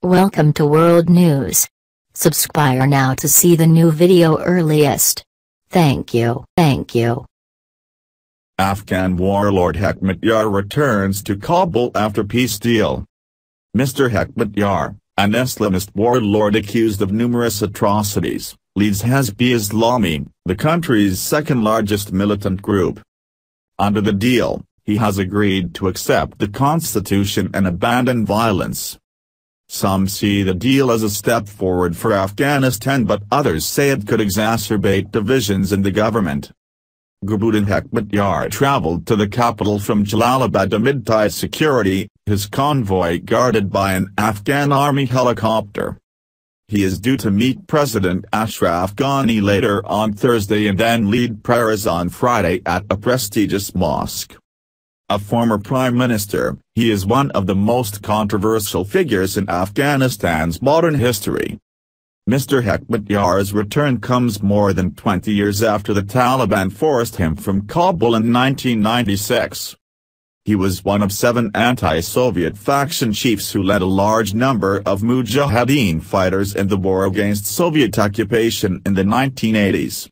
Welcome to World News. Subscribe now to see the new video earliest. Thank you. Afghan warlord Hekmatyar returns to Kabul after peace deal. Mr. Hekmatyar, an Islamist warlord accused of numerous atrocities, leads Hezb-e-Islami, the country's second-largest militant group. Under the deal, he has agreed to accept the constitution and abandon violence. Some see the deal as a step forward for Afghanistan, but others say it could exacerbate divisions in the government. Kabul Hekmatyar traveled to the capital from Jalalabad amid tight security, his convoy guarded by an Afghan army helicopter. He is due to meet President Ashraf Ghani later on Thursday and then lead prayers on Friday at a prestigious mosque. A former prime minister, he is one of the most controversial figures in Afghanistan's modern history. Mr. Hekmatyar's return comes more than 20 years after the Taliban forced him from Kabul in 1996. He was one of 7 anti-Soviet faction chiefs who led a large number of Mujahideen fighters in the war against Soviet occupation in the 1980s.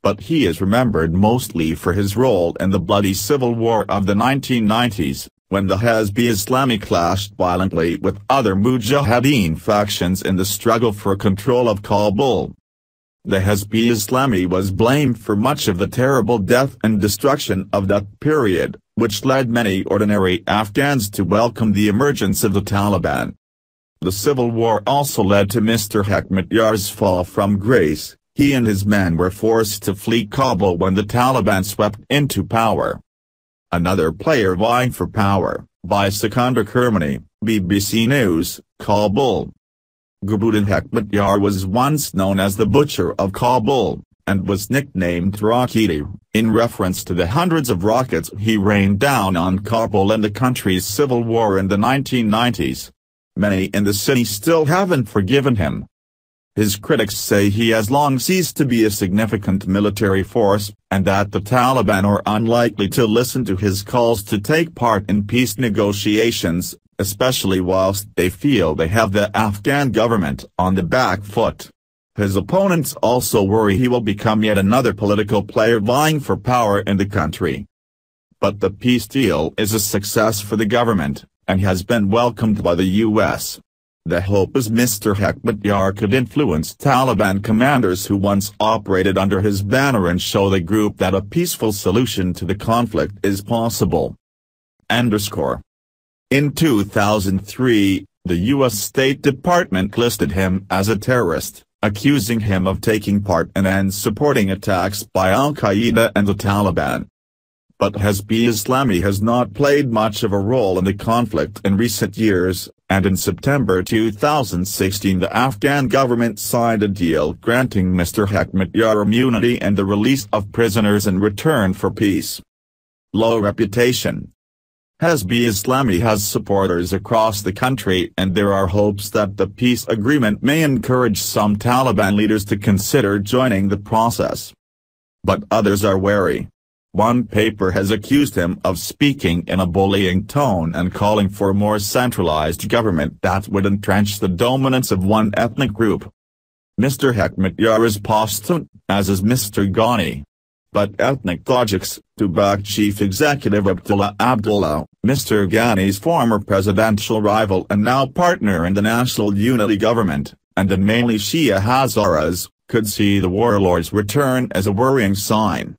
But he is remembered mostly for his role in the bloody civil war of the 1990s, when the Hezb-e-Islami clashed violently with other Mujahideen factions in the struggle for control of Kabul. The Hezb-e-Islami was blamed for much of the terrible death and destruction of that period, which led many ordinary Afghans to welcome the emergence of the Taliban. The civil war also led to Mr. Hekmatyar's fall from grace. He and his men were forced to flee Kabul when the Taliban swept into power. Another player vying for power, by Sikandar Kermani, BBC News, Kabul. Kabul Hekmatyar was once known as the Butcher of Kabul, and was nicknamed Rockety, in reference to the hundreds of rockets he rained down on Kabul in the country's civil war in the 1990s. Many in the city still haven't forgiven him. His critics say he has long ceased to be a significant military force, and that the Taliban are unlikely to listen to his calls to take part in peace negotiations, especially whilst they feel they have the Afghan government on the back foot. His opponents also worry he will become yet another political player vying for power in the country. But the peace deal is a success for the government, and has been welcomed by the U.S. The hope is Mr. Hekmatyar could influence Taliban commanders who once operated under his banner and show the group that a peaceful solution to the conflict is possible. In 2003, the U.S. State Department listed him as a terrorist, accusing him of taking part in and supporting attacks by al-Qaeda and the Taliban. But Hezb-e-Islami has not played much of a role in the conflict in recent years, and in September 2016 the Afghan government signed a deal granting Mr. Hekmatyar immunity and the release of prisoners in return for peace. Low reputation. Hezb-e-Islami has supporters across the country, and there are hopes that the peace agreement may encourage some Taliban leaders to consider joining the process. But others are wary. One paper has accused him of speaking in a bullying tone and calling for a more centralized government that would entrench the dominance of one ethnic group. Mr. Hekmatyar is Pashtun, as is Mr. Ghani. But ethnic Tajiks, to back Chief Executive Abdullah, Mr. Ghani's former presidential rival and now partner in the National Unity Government, and the mainly Shia Hazaras, could see the warlord's return as a worrying sign.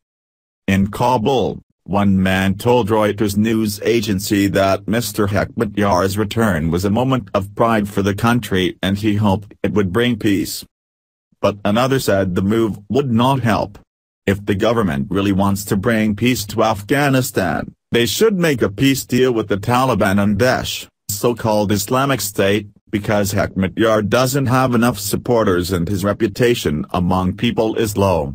In Kabul, one man told Reuters news agency that Mr. Hekmatyar's return was a moment of pride for the country and he hoped it would bring peace. But another said the move would not help. If the government really wants to bring peace to Afghanistan, they should make a peace deal with the Taliban and Daesh, so-called Islamic State, because Hekmatyar doesn't have enough supporters and his reputation among people is low.